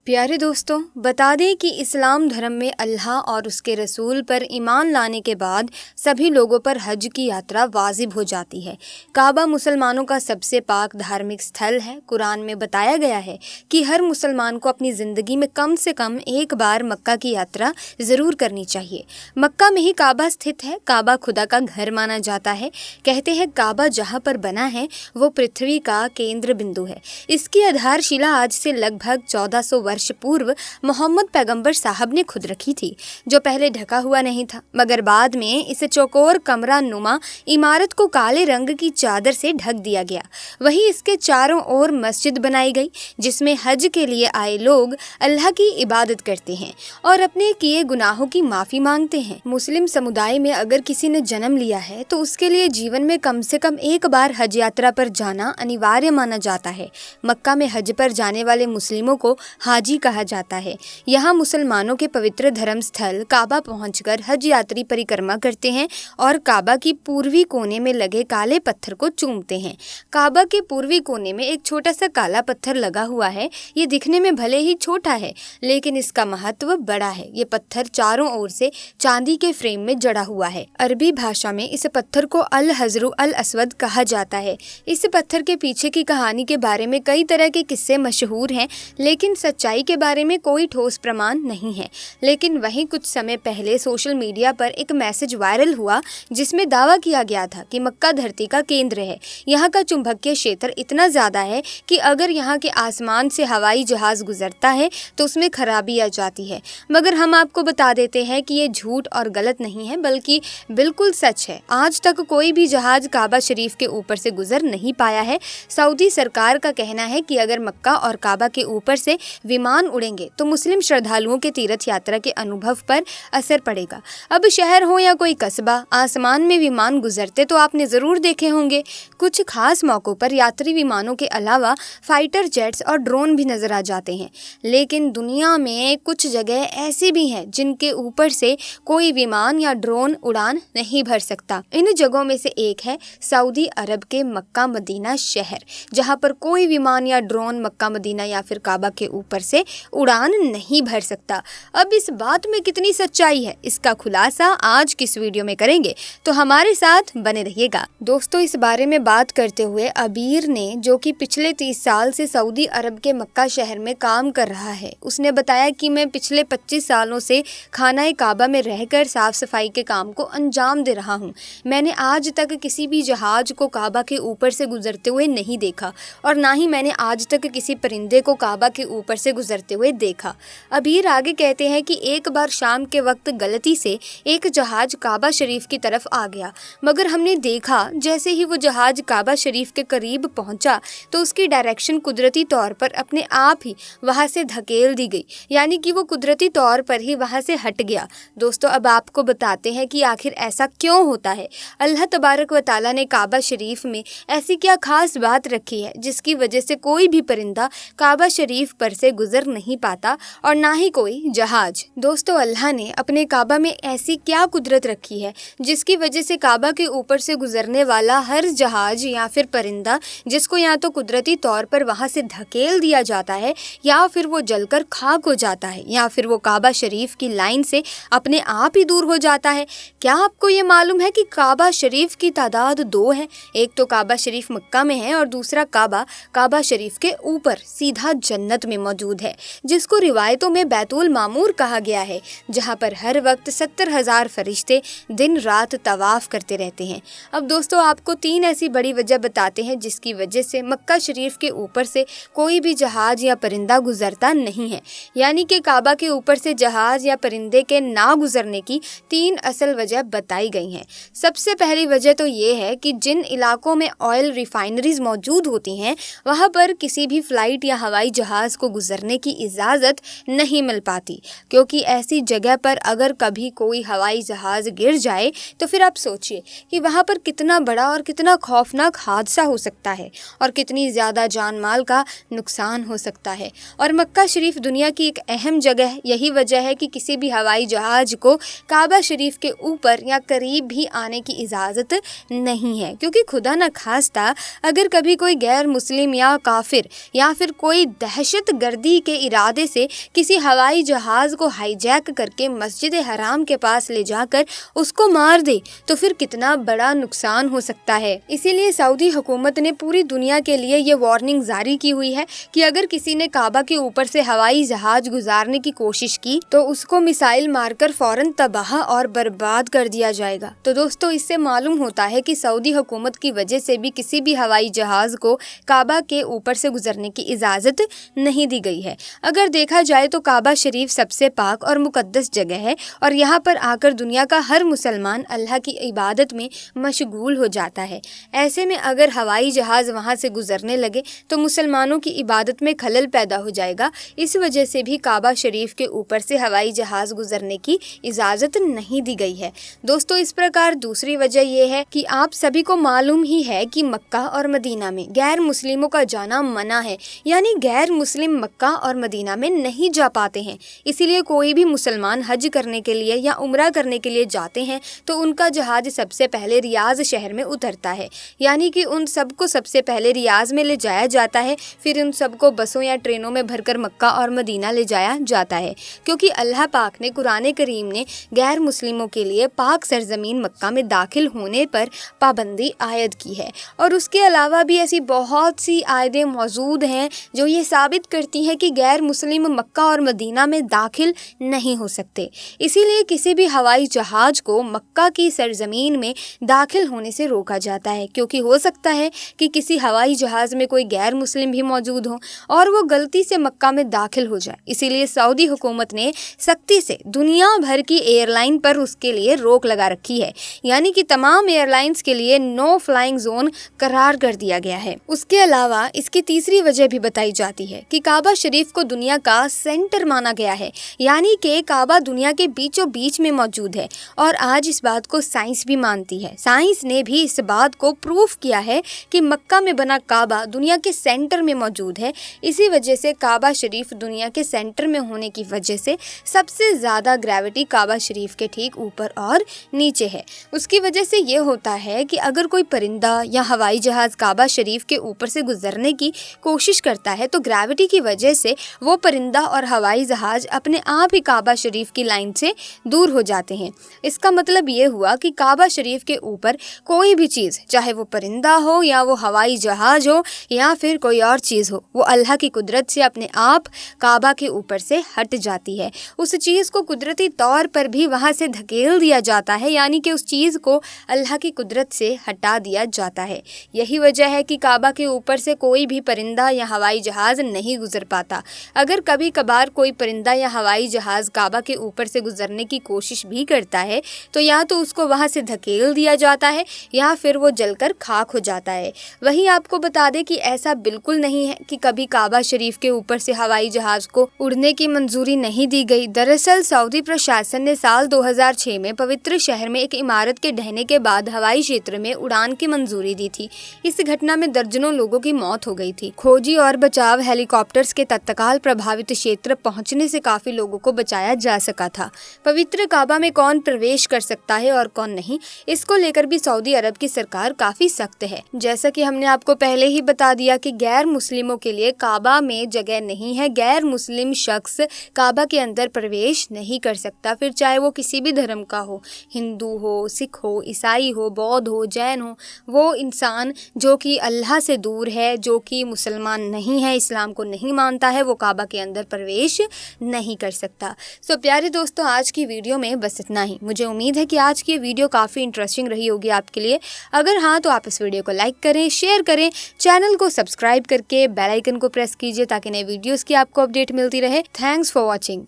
प्यारे दोस्तों, बता दें कि इस्लाम धर्म में अल्लाह और उसके रसूल पर ईमान लाने के बाद सभी लोगों पर हज की यात्रा वाजिब हो जाती है। काबा मुसलमानों का सबसे पाक धार्मिक स्थल है। कुरान में बताया गया है कि हर मुसलमान को अपनी ज़िंदगी में कम से कम एक बार मक्का की यात्रा ज़रूर करनी चाहिए। मक्का में ही काबा स्थित है। काबा खुदा का घर माना जाता है। कहते हैं काबा जहाँ पर बना है वो पृथ्वी का केंद्र बिंदु है। इसकी आधारशिला आज से लगभग 1400 वर्ष पूर्व मोहम्मद पैगंबर साहब ने खुद रखी थी, जो पहले ढका हुआ नहीं था, मगर बाद में इसे चौकोर कमरा नुमा इमारत को काले रंग की चादर से ढक दिया गया। वहीं इसके चारों ओर मस्जिद बनाई गई, जिसमें हज के लिए आए लोग अल्लाह की इबादत करते हैं और अपने किए गुनाहों की माफ़ी मांगते हैं। मुस्लिम समुदाय में अगर किसी ने जन्म लिया है तो उसके लिए जीवन में कम से कम एक बार हज यात्रा पर जाना अनिवार्य माना जाता है। मक्का में हज पर जाने वाले मुस्लिमों को हाजी कहा जाता है। यहाँ मुसलमानों के पवित्र धर्म स्थल काबा पहुंचकर हज यात्री परिक्रमा करते हैं और काबा की पूर्वी कोने में लगे काले पत्थर को चूमते हैं। काबा के पूर्वी कोने में एक छोटा सा काला पत्थर लगा हुआ है। ये दिखने में भले ही छोटा है, लेकिन इसका महत्व बड़ा है। ये पत्थर चारों ओर से चांदी के फ्रेम में जड़ा हुआ है। अरबी भाषा में इस पत्थर को अल हजरु अल अस्वद कहा जाता है। इस पत्थर के पीछे की कहानी के बारे में कई तरह के किस्से मशहूर हैं, लेकिन सच्चाई के बारे में कोई ठोस प्रमाण नहीं है। लेकिन वहीं कुछ समय पहले सोशल मीडिया पर एक मैसेज वायरल हुआ, जिसमें दावा किया गया था कि मक्का धरती का केंद्र है। यहाँ का चुंबकीय क्षेत्र इतना ज़्यादा है कि अगर यहाँ के आसमान से हवाई जहाज़ गुजरता है तो उसमें खराबी आ जाती है। मगर हम आपको बता देते हैं कि ये झूठ और गलत नहीं है, बल्कि बिल्कुल सच है। आज तक कोई भी जहाज़ काबा शरीफ के ऊपर से गुजर नहीं पाया है। सऊदी सरकार का कहना है कि अगर मक्का और काबा के ऊपर से विमान उड़ेंगे तो मुस्लिम श्रद्धालुओं के तीर्थ यात्रा के अनुभव पर असर पड़ेगा। अब शहर हो या कोई कस्बा, आसमान में विमान गुजरते तो आपने ज़रूर देखे होंगे। कुछ खास मौक़ों पर यात्री विमानों के अलावा फाइटर जेट्स और ड्रोन भी नज़र आ जाते हैं। लेकिन दुनिया में कुछ जगह ऐसी भी हैं जिनके ऊपर से कोई विमान या ड्रोन उड़ान नहीं भर सकता। इन जगहों में से एक है सऊदी अरब के मक्का मदीना शहर, जहाँ पर कोई विमान या ड्रोन मक्का मदीना या फिर काबा के ऊपर से उड़ान नहीं भर सकता। अब इस बात में कितनी सच्चाई है, इसका खुलासा आज की इस वीडियो में करेंगे, तो हमारे साथ बने रहिएगा। दोस्तों, इस बारे में बात करते हुए अबीर ने, जो कि पिछले 30 साल से सऊदी अरब के मक्का शहर में काम कर रहा है, उसने बताया कि मैं पिछले 25 सालों से खाना काबा में रहकर साफ सफाई के काम को अंजाम दे रहा हूँ। मैंने आज तक किसी भी जहाज को काबा के ऊपर से गुजरते हुए नहीं देखा और ना ही मैंने आज तक किसी परिंदे को काबा के ऊपर से गुजरते हुए देखा। अबीर आगे कहते हैं कि एक बार शाम के वक्त गलती से एक जहाज काबा शरीफ की तरफ आ गया, मगर हमने देखा जैसे ही वो जहाज काबा शरीफ के करीब पहुंचा तो उसकी डायरेक्शन कुदरती तौर पर अपने आप ही वहां से धकेल दी गई, यानी कि वो कुदरती तौर पर ही वहां से हट गया। दोस्तों, अब आपको बताते हैं कि आखिर ऐसा क्यों होता है। अल्लाह तबारक व तआला ने काबा शरीफ में ऐसी क्या खास बात रखी है जिसकी वजह से कोई भी परिंदा काबा शरीफ पर से गुजर नहीं पाता और ना ही कोई जहाज। दोस्तों, अल्लाह ने अपने काबा में ऐसी क्या कुदरत रखी है जिसकी वजह से काबा के ऊपर से गुजरने वाला हर जहाज या फिर परिंदा, जिसको या तो कुदरती तौर पर वहां से धकेल दिया जाता है या फिर वो जलकर खाक हो जाता है या फिर वो काबा शरीफ की लाइन से अपने आप ही दूर हो जाता है। क्या आपको ये मालूम है कि काबा शरीफ की तादाद 2 है? एक तो काबा शरीफ मक्का में है और दूसरा काबा शरीफ के ऊपर सीधा जन्नत में मौजूद है, जिसको रिवायतों में बैतुल मामूर कहा गया है, जहां पर हर वक्त 70,000 फरिश्ते दिन रात तवाफ करते रहते हैं। अब दोस्तों, आपको 3 ऐसी बड़ी वजह बताते हैं जिसकी वजह से मक्का शरीफ के ऊपर से कोई भी जहाज या परिंदा गुजरता नहीं है, यानी कि काबा के ऊपर से जहाज या परिंदे के ना गुजरने की 3 असल वजह बताई गई हैं। सबसे पहली वजह तो ये है कि जिन इलाकों में ऑयल रिफाइनरीज मौजूद होती हैं वहाँ पर किसी भी फ्लाइट या हवाई जहाज को गुजरने की इजाज़त नहीं मिल पाती, क्योंकि ऐसी जगह पर अगर कभी कोई हवाई जहाज़ गिर जाए तो फिर आप सोचिए कि वहाँ पर कितना बड़ा और कितना खौफनाक हादसा हो सकता है और कितनी ज़्यादा जान माल का नुकसान हो सकता है। और मक्का शरीफ दुनिया की एक अहम जगह है। यही वजह है कि किसी भी हवाई जहाज को काबा शरीफ के ऊपर या करीब भी आने की इजाज़त नहीं है, क्योंकि खुदा न खास्ता अगर कभी कोई गैर मुस्लिम या काफिर या फिर कोई दहशत गर्दी ही के इरादे से किसी हवाई जहाज को हाईजैक करके मस्जिद हराम के पास ले जाकर उसको मार दे तो फिर कितना बड़ा नुकसान हो सकता है। इसीलिए सऊदी हुकूमत ने पूरी दुनिया के लिए ये वार्निंग जारी की हुई है कि अगर किसी ने काबा के ऊपर से हवाई जहाज गुजारने की कोशिश की तो उसको मिसाइल मारकर फौरन तबाह और बर्बाद कर दिया जाएगा। तो दोस्तों, इससे मालूम होता है कि सऊदी हुकूमत की वजह से भी किसी भी हवाई जहाज को काबा के ऊपर से गुजरने की इजाज़त नहीं दी गई है। अगर देखा जाए तो काबा शरीफ सबसे पाक और मुकद्दस जगह है और यहाँ पर आकर दुनिया का हर मुसलमान अल्लाह की इबादत में मशगूल हो जाता है। ऐसे में अगर हवाई जहाज़ वहाँ से गुजरने लगे तो मुसलमानों की इबादत में खलल पैदा हो जाएगा। इस वजह से भी काबा शरीफ के ऊपर से हवाई जहाज़ गुजरने की इजाज़त नहीं दी गई है। दोस्तों, इस प्रकार दूसरी वजह यह है कि आप सभी को मालूम ही है कि मक्का और मदीना में गैर मुस्लिमों का जाना मना है, यानी गैर मुस्लिम मक्का और मदीना में नहीं जा पाते हैं। इसीलिए कोई भी मुसलमान हज करने के लिए या उम्रा करने के लिए जाते हैं तो उनका जहाज सबसे पहले रियाज शहर में उतरता है, यानी कि उन सबको सबसे पहले रियाज में ले जाया जाता है, फिर उन सबको बसों या ट्रेनों में भरकर मक्का और मदीना ले जाया जाता है, क्योंकि अल्लाह पाक ने कुरान करीम ने गैर मुस्लिमों के लिए पाक सरजमीन मक्का में दाखिल होने पर पाबंदी आयद की है। और उसके अलावा भी ऐसी बहुत सी आयतें मौजूद हैं जो ये साबित करती हैं कि गैर मुस्लिम मक्का और मदीना में दाखिल नहीं हो सकते। इसीलिए किसी भी हवाई जहाज को मक्का की सरजमीन में दाखिल होने से रोका जाता है, क्योंकि हो सकता है कि किसी हवाई जहाज में कोई गैर मुस्लिम भी मौजूद हो और वो गलती से मक्का में दाखिल हो जाए। इसीलिए सऊदी हुकूमत ने सख्ती से दुनिया भर की एयरलाइन पर उसके लिए रोक लगा रखी है, यानी कि तमाम एयरलाइंस के लिए नो फ्लाइंग जोन करार कर दिया गया है। उसके अलावा इसकी तीसरी वजह भी बताई जाती है कि काबा शरीफ को दुनिया का सेंटर माना गया है, यानी कि काबा दुनिया के बीचों बीच में मौजूद है और आज इस बात को साइंस भी मानती है। साइंस ने भी इस बात को प्रूफ किया है कि मक्का में बना काबा दुनिया के सेंटर में मौजूद है। इसी वजह से काबा शरीफ दुनिया के सेंटर में होने की वजह से सबसे ज़्यादा ग्रेविटी काबा शरीफ के ठीक ऊपर और नीचे है। उसकी वजह से ये होता है कि अगर कोई परिंदा या हवाई जहाज़ काबा शरीफ के ऊपर से गुजरने की कोशिश करता है तो ग्रेविटी की वजह से वो परिंदा और हवाई जहाज़ अपने आप ही काबा शरीफ की लाइन से दूर हो जाते हैं। इसका मतलब ये हुआ कि काबा शरीफ के ऊपर कोई भी चीज़, चाहे वो परिंदा हो या वो हवाई जहाज़ हो या फिर कोई और चीज़ हो, वो अल्लाह की कुदरत से अपने आप काबा के ऊपर से हट जाती है। उस चीज़ को कुदरती तौर पर भी वहाँ से धकेल दिया जाता है, यानी कि उस चीज़ को अल्लाह की कुदरत से हटा दिया जाता है। यही वजह है कि काबा के ऊपर से कोई भी परिंदा या हवाई जहाज़ नहीं गुजर पाता। अगर कभी कभार कोई परिंदा या हवाई जहाज़ काबा के ऊपर से गुजरने की कोशिश भी करता है तो या तो उसको वहाँ से धकेल दिया जाता है या फिर वो जलकर खाक हो जाता है। वहीं आपको बता दें कि ऐसा बिल्कुल नहीं है कि कभी काबा शरीफ के ऊपर से हवाई जहाज को उड़ने की मंजूरी नहीं दी गई। दरअसल सऊदी प्रशासन ने साल 2006 में पवित्र शहर में एक इमारत के ढहने के बाद हवाई क्षेत्र में उड़ान की मंजूरी दी थी। इस घटना में दर्जनों लोगों की मौत हो गई थी। खोजी और बचाव हेलीकॉप्टर्स के तत्काल प्रभावित क्षेत्र पहुंचने से काफी लोगों को बचाया जा सका था। पवित्र काबा में कौन प्रवेश कर सकता है और कौन नहीं, इसको लेकर भी सऊदी अरब की सरकार काफी सख्त है। जैसा कि हमने आपको पहले ही बता दिया कि गैर मुस्लिमों के लिए काबा में जगह नहीं है। गैर मुस्लिम शख्स काबा के अंदर प्रवेश नहीं कर सकता, फिर चाहे वो किसी भी धर्म का हो, हिंदू हो, सिख हो, ईसाई हो, बौद्ध हो, जैन हो। वो इंसान जो कि अल्लाह से दूर है, जो कि मुसलमान नहीं है, इस्लाम को नहीं मानता है, वो काबा के अंदर प्रवेश नहीं कर सकता। सो प्यारे दोस्तों, आज की वीडियो में बस इतना ही। मुझे उम्मीद है कि आज की वीडियो काफ़ी इंटरेस्टिंग रही होगी आपके लिए। अगर हाँ तो आप इस वीडियो को लाइक करें, शेयर करें, चैनल को सब्सक्राइब करके बेल आइकन को प्रेस कीजिए ताकि नए वीडियोस की आपको अपडेट मिलती रहे। Thanks for watching.